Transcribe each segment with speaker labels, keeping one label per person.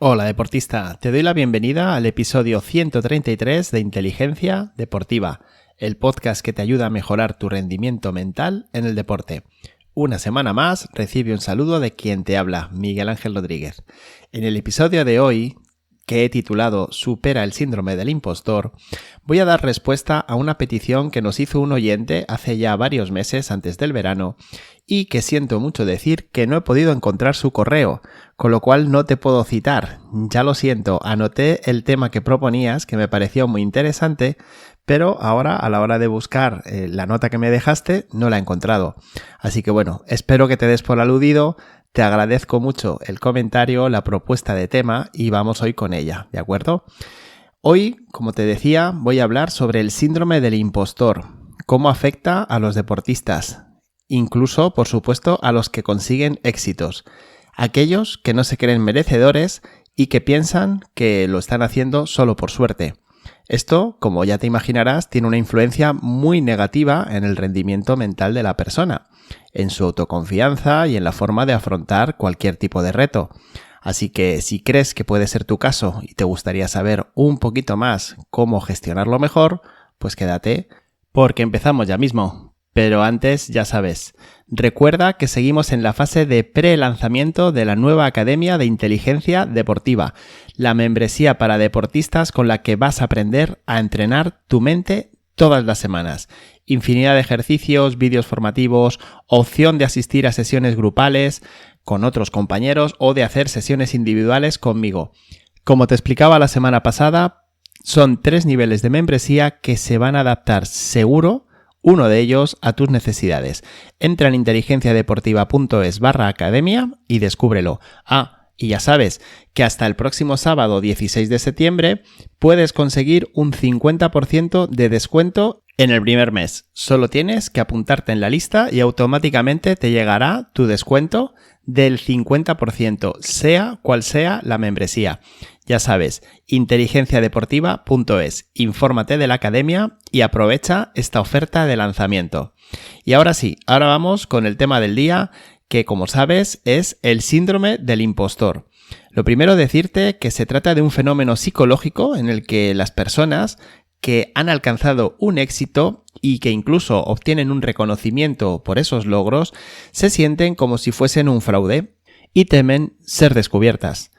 Speaker 1: Hola deportista, te doy la bienvenida al episodio 133 de Inteligencia Deportiva, el podcast que te ayuda a mejorar tu rendimiento mental en el deporte. Una semana más recibe un saludo de quien te habla, Miguel Ángel Rodríguez. En el episodio de hoy, que he titulado Supera el síndrome del impostor, voy a dar respuesta a una petición que nos hizo un oyente hace ya varios meses antes del verano y que siento mucho decir que no he podido encontrar su correo, con lo cual no te puedo citar. Ya lo siento, anoté el tema que proponías, que me pareció muy interesante, pero ahora a la hora de buscar la nota que me dejaste no la he encontrado. Así que bueno, espero que te des por aludido. Te agradezco mucho el comentario, la propuesta de tema y vamos hoy con ella, ¿de acuerdo? Hoy, como te decía, voy a hablar sobre el síndrome del impostor, cómo afecta a los deportistas, incluso, por supuesto, a los que consiguen éxitos, aquellos que no se creen merecedores y que piensan que lo están haciendo solo por suerte. Esto, como ya te imaginarás, tiene una influencia muy negativa en el rendimiento mental de la persona, en su autoconfianza y en la forma de afrontar cualquier tipo de reto. Así que si crees que puede ser tu caso y te gustaría saber un poquito más cómo gestionarlo mejor, pues quédate, porque empezamos ya mismo. Pero antes, ya sabes, recuerda que seguimos en la fase de pre-lanzamiento de la nueva Academia de Inteligencia Deportiva, la membresía para deportistas con la que vas a aprender a entrenar tu mente todas las semanas. Infinidad de ejercicios, vídeos formativos, opción de asistir a sesiones grupales con otros compañeros o de hacer sesiones individuales conmigo. Como te explicaba la semana pasada, son 3 niveles de membresía que se van a adaptar seguro, uno de ellos a tus necesidades. Entra en inteligenciadeportiva.es/academia y descúbrelo. Y ya sabes que hasta el próximo sábado 16 de septiembre puedes conseguir un 50% de descuento en el primer mes. Solo tienes que apuntarte en la lista y automáticamente te llegará tu descuento del 50%, sea cual sea la membresía. Ya sabes, inteligenciadeportiva.es. Infórmate de la academia y aprovecha esta oferta de lanzamiento. Y ahora sí, ahora vamos con el tema del día, que como sabes es el síndrome del impostor. Lo primero decirte que se trata de un fenómeno psicológico en el que las personas que han alcanzado un éxito y que incluso obtienen un reconocimiento por esos logros, se sienten como si fuesen un fraude y temen ser descubiertas.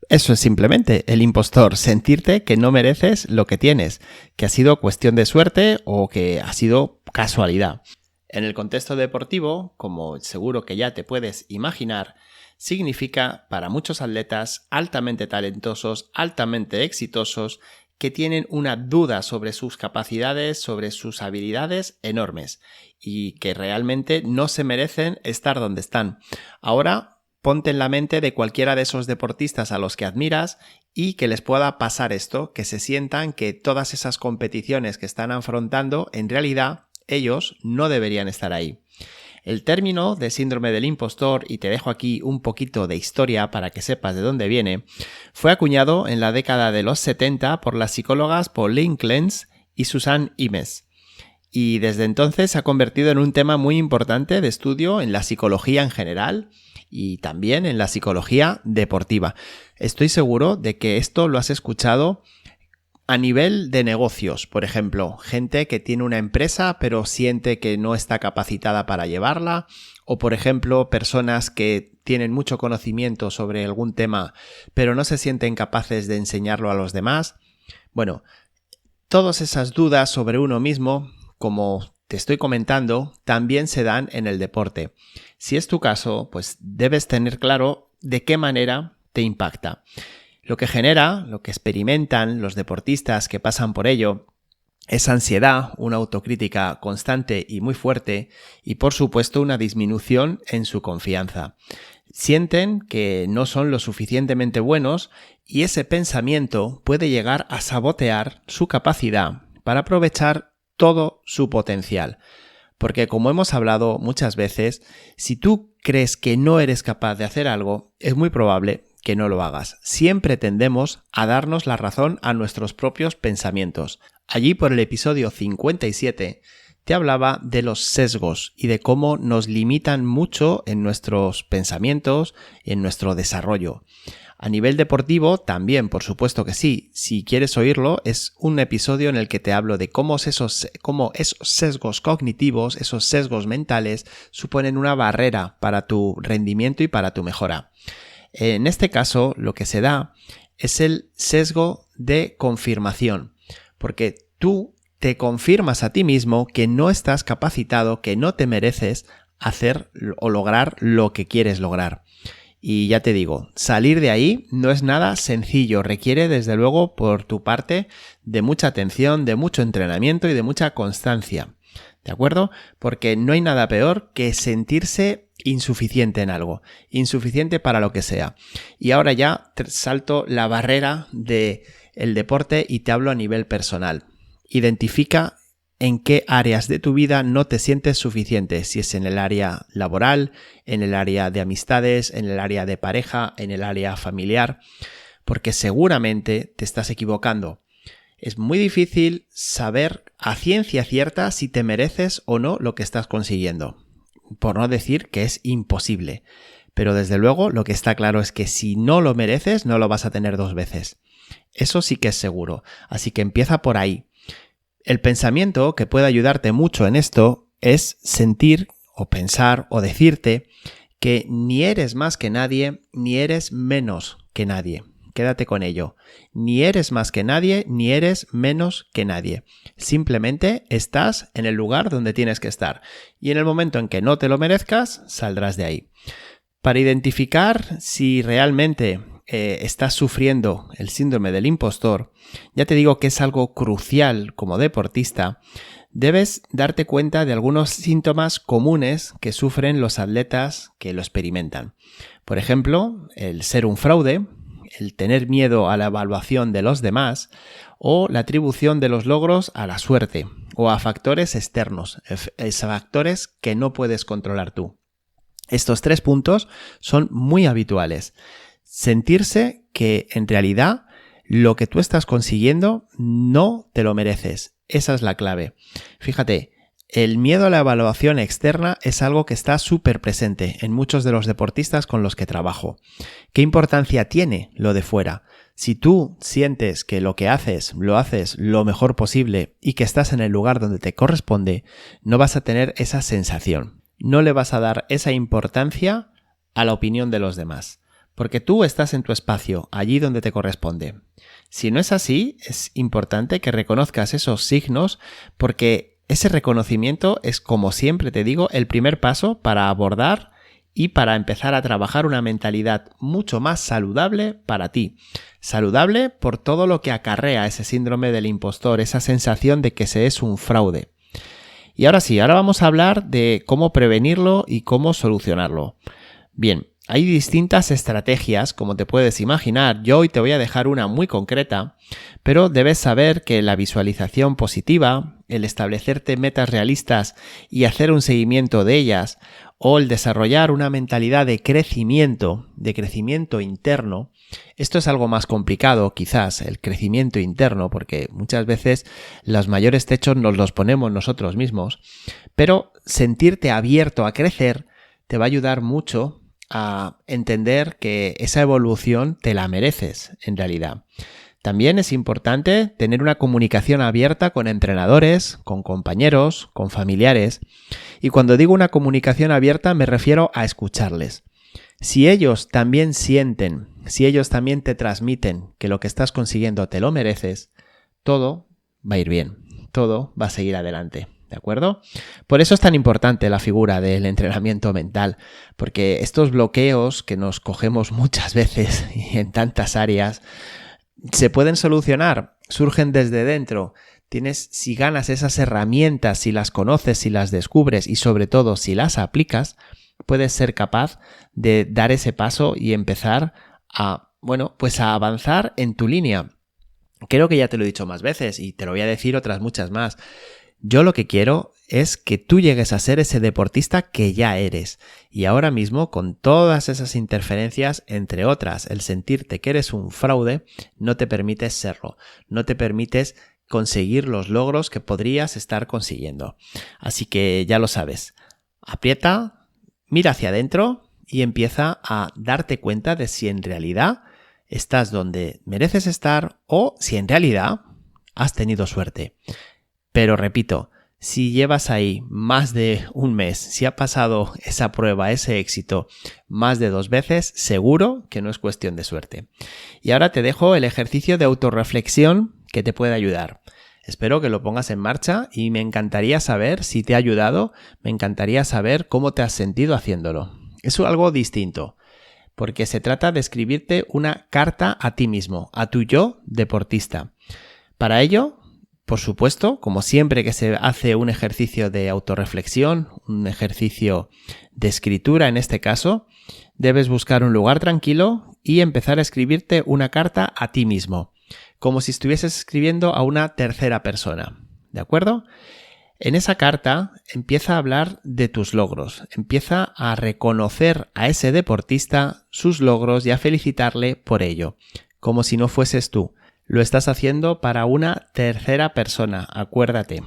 Speaker 1: Eso es simplemente el impostor, sentirte que no mereces lo que tienes, que ha sido cuestión de suerte o que ha sido casualidad. En el contexto deportivo, como seguro que ya te puedes imaginar, significa para muchos atletas altamente talentosos, altamente exitosos, que tienen una duda sobre sus capacidades, sobre sus habilidades enormes y que realmente no se merecen estar donde están. Ahora, ponte en la mente de cualquiera de esos deportistas a los que admiras y que les pueda pasar esto, que se sientan que todas esas competiciones que están afrontando, en realidad, ellos no deberían estar ahí. El término de síndrome del impostor, y te dejo aquí un poquito de historia para que sepas de dónde viene, fue acuñado en la década de los 70 por las psicólogas Pauline Clance y Suzanne Imes. Y desde entonces se ha convertido en un tema muy importante de estudio en la psicología en general y también en la psicología deportiva. Estoy seguro de que esto lo has escuchado a nivel de negocios, por ejemplo, gente que tiene una empresa pero siente que no está capacitada para llevarla, o por ejemplo, personas que tienen mucho conocimiento sobre algún tema pero no se sienten capaces de enseñarlo a los demás. Bueno, todas esas dudas sobre uno mismo, como te estoy comentando, también se dan en el deporte. Si es tu caso, pues debes tener claro de qué manera te impacta. Lo que genera, lo que experimentan los deportistas que pasan por ello, es ansiedad, una autocrítica constante y muy fuerte y por supuesto una disminución en su confianza. Sienten que no son lo suficientemente buenos y ese pensamiento puede llegar a sabotear su capacidad para aprovechar todo su potencial. Porque como hemos hablado muchas veces, si tú crees que no eres capaz de hacer algo, es muy probable que no lo hagas. Siempre tendemos a darnos la razón a nuestros propios pensamientos. Allí por el episodio 57 te hablaba de los sesgos y de cómo nos limitan mucho en nuestros pensamientos y en nuestro desarrollo. A nivel deportivo también, por supuesto que sí. Si quieres oírlo, es un episodio en el que te hablo de cómo esos sesgos cognitivos, esos sesgos mentales, suponen una barrera para tu rendimiento y para tu mejora. En este caso, lo que se da es el sesgo de confirmación, porque tú te confirmas a ti mismo que no estás capacitado, que no te mereces hacer o lograr lo que quieres lograr. Y ya te digo, salir de ahí no es nada sencillo, requiere desde luego por tu parte de mucha atención, de mucho entrenamiento y de mucha constancia, ¿de acuerdo? Porque no hay nada peor que sentirse insuficiente en algo, insuficiente para lo que sea. Y ahora ya salto la barrera del deporte y te hablo a nivel personal. Identifica en qué áreas de tu vida no te sientes suficiente, si es en el área laboral, en el área de amistades, en el área de pareja, en el área familiar, porque seguramente te estás equivocando. Es muy difícil saber a ciencia cierta si te mereces o no lo que estás consiguiendo, por no decir que es imposible. Pero desde luego lo que está claro es que si no lo mereces, no lo vas a tener dos veces. Eso sí que es seguro, así que empieza por ahí. El pensamiento que puede ayudarte mucho en esto es sentir o pensar o decirte que ni eres más que nadie, ni eres menos que nadie. Quédate con ello. Ni eres más que nadie, ni eres menos que nadie. Simplemente estás en el lugar donde tienes que estar. Y en el momento en que no te lo merezcas, saldrás de ahí. Para identificar si realmente estás sufriendo el síndrome del impostor, ya te digo que es algo crucial como deportista, debes darte cuenta de algunos síntomas comunes que sufren los atletas que lo experimentan. Por ejemplo, el ser un fraude, el tener miedo a la evaluación de los demás o la atribución de los logros a la suerte o a factores externos, factores que no puedes controlar tú. Estos 3 puntos son muy habituales. Sentirse que en realidad lo que tú estás consiguiendo no te lo mereces. Esa es la clave. Fíjate, el miedo a la evaluación externa es algo que está súper presente en muchos de los deportistas con los que trabajo. ¿Qué importancia tiene lo de fuera? Si tú sientes que lo que haces lo haces lo mejor posible y que estás en el lugar donde te corresponde, no vas a tener esa sensación. No le vas a dar esa importancia a la opinión de los demás, porque tú estás en tu espacio, allí donde te corresponde. Si no es así, es importante que reconozcas esos signos, porque ese reconocimiento es, como siempre te digo, el primer paso para abordar y para empezar a trabajar una mentalidad mucho más saludable para ti. Saludable por todo lo que acarrea ese síndrome del impostor, esa sensación de que se es un fraude. Y ahora sí, ahora vamos a hablar de cómo prevenirlo y cómo solucionarlo. Bien, hay distintas estrategias, como te puedes imaginar. Yo hoy te voy a dejar una muy concreta, pero debes saber que la visualización positiva, el establecerte metas realistas y hacer un seguimiento de ellas, o el desarrollar una mentalidad de crecimiento interno, esto es algo más complicado, quizás, el crecimiento interno, porque muchas veces los mayores techos nos los ponemos nosotros mismos, pero sentirte abierto a crecer te va a ayudar mucho a entender que esa evolución te la mereces, en realidad. También es importante tener una comunicación abierta con entrenadores, con compañeros, con familiares. Y cuando digo una comunicación abierta me refiero a escucharles. Si ellos también sienten, si ellos también te transmiten que lo que estás consiguiendo te lo mereces, todo va a ir bien, todo va a seguir adelante. ¿De acuerdo? Por eso es tan importante la figura del entrenamiento mental, porque estos bloqueos que nos cogemos muchas veces y en tantas áreas se pueden solucionar, surgen desde dentro. Si ganas esas herramientas, si las conoces, si las descubres y sobre todo si las aplicas, puedes ser capaz de dar ese paso y empezar a avanzar en tu línea. Creo que ya te lo he dicho más veces y te lo voy a decir otras muchas más. Yo lo que quiero es que tú llegues a ser ese deportista que ya eres. Y ahora mismo, con todas esas interferencias, entre otras, el sentirte que eres un fraude, no te permites serlo. No te permites conseguir los logros que podrías estar consiguiendo. Así que ya lo sabes. Aprieta, mira hacia adentro y empieza a darte cuenta de si en realidad estás donde mereces estar o si en realidad has tenido suerte. Pero repito, si llevas ahí más de un mes, si ha pasado esa prueba, ese éxito, más de 2 veces, seguro que no es cuestión de suerte. Y ahora te dejo el ejercicio de autorreflexión que te puede ayudar. Espero que lo pongas en marcha y me encantaría saber si te ha ayudado, me encantaría saber cómo te has sentido haciéndolo. Es algo distinto, porque se trata de escribirte una carta a ti mismo, a tu yo deportista. Para ello, por supuesto, como siempre que se hace un ejercicio de autorreflexión, un ejercicio de escritura en este caso, debes buscar un lugar tranquilo y empezar a escribirte una carta a ti mismo, como si estuvieses escribiendo a una tercera persona, ¿de acuerdo? En esa carta empieza a hablar de tus logros, empieza a reconocer a ese deportista sus logros y a felicitarle por ello, como si no fueses tú. Lo estás haciendo para una tercera persona, acuérdate.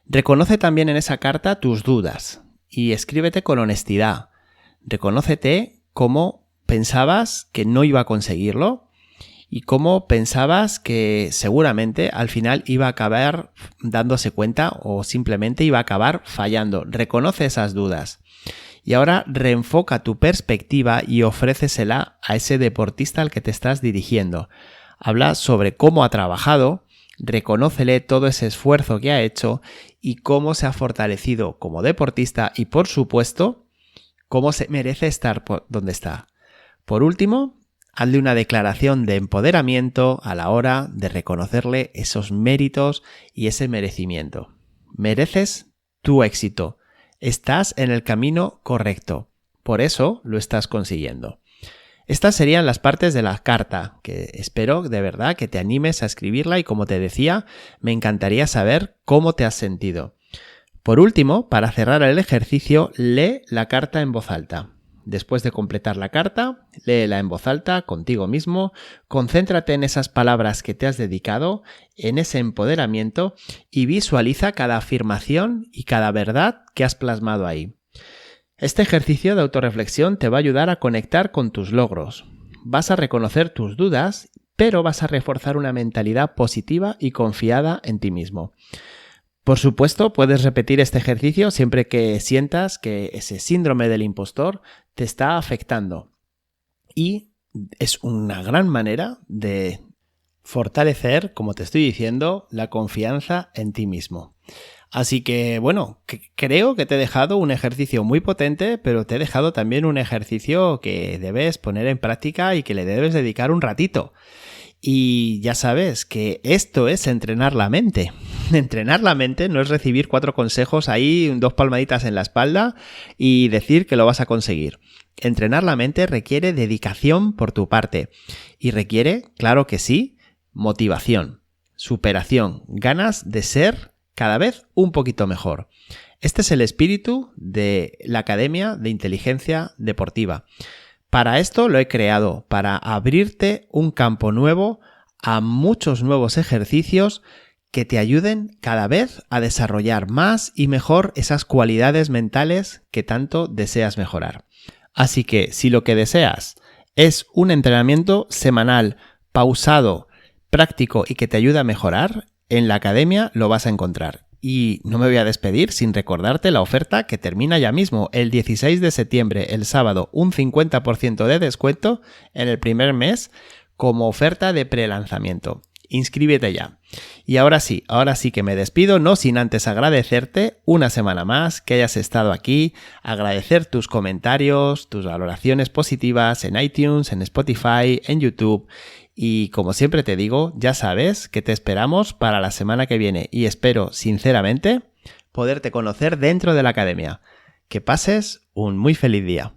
Speaker 1: Reconoce también en esa carta tus dudas y escríbete con honestidad. Reconócete cómo pensabas que no iba a conseguirlo y cómo pensabas que seguramente al final iba a acabar dándose cuenta o simplemente iba a acabar fallando. Reconoce esas dudas. Y ahora reenfoca tu perspectiva y ofrécesela a ese deportista al que te estás dirigiendo. Habla sobre cómo ha trabajado, reconócele todo ese esfuerzo que ha hecho y cómo se ha fortalecido como deportista y, por supuesto, cómo se merece estar donde está. Por último, hazle una declaración de empoderamiento a la hora de reconocerle esos méritos y ese merecimiento. Mereces tu éxito. Estás en el camino correcto. Por eso lo estás consiguiendo. Estas serían las partes de la carta, que espero de verdad que te animes a escribirla y, como te decía, me encantaría saber cómo te has sentido. Por último, para cerrar el ejercicio, lee la carta en voz alta. Después de completar la carta, léela en voz alta contigo mismo, concéntrate en esas palabras que te has dedicado, en ese empoderamiento y visualiza cada afirmación y cada verdad que has plasmado ahí. Este ejercicio de autorreflexión te va a ayudar a conectar con tus logros. Vas a reconocer tus dudas, pero vas a reforzar una mentalidad positiva y confiada en ti mismo. Por supuesto, puedes repetir este ejercicio siempre que sientas que ese síndrome del impostor te está afectando. Y es una gran manera de fortalecer, como te estoy diciendo, la confianza en ti mismo. Así que, bueno, creo que te he dejado un ejercicio muy potente, pero te he dejado también un ejercicio que debes poner en práctica y que le debes dedicar un ratito. Y ya sabes que esto es entrenar la mente. Entrenar la mente no es recibir 4 consejos ahí, 2 palmaditas en la espalda y decir que lo vas a conseguir. Entrenar la mente requiere dedicación por tu parte y requiere, claro que sí, motivación, superación, ganas de ser cada vez un poquito mejor. Este es el espíritu de la Academia de Inteligencia Deportiva. Para esto lo he creado, para abrirte un campo nuevo a muchos nuevos ejercicios que te ayuden cada vez a desarrollar más y mejor esas cualidades mentales que tanto deseas mejorar. Así que si lo que deseas es un entrenamiento semanal, pausado, práctico y que te ayude a mejorar, en la academia lo vas a encontrar. Y no me voy a despedir sin recordarte la oferta que termina ya mismo, el 16 de septiembre, el sábado, un 50% de descuento en el primer mes como oferta de prelanzamiento. Inscríbete ya. Y ahora sí que me despido, no sin antes agradecerte una semana más que hayas estado aquí, agradecer tus comentarios, tus valoraciones positivas en iTunes, en Spotify, en YouTube. Y como siempre te digo, ya sabes que te esperamos para la semana que viene y espero, sinceramente, poderte conocer dentro de la academia. Que pases un muy feliz día.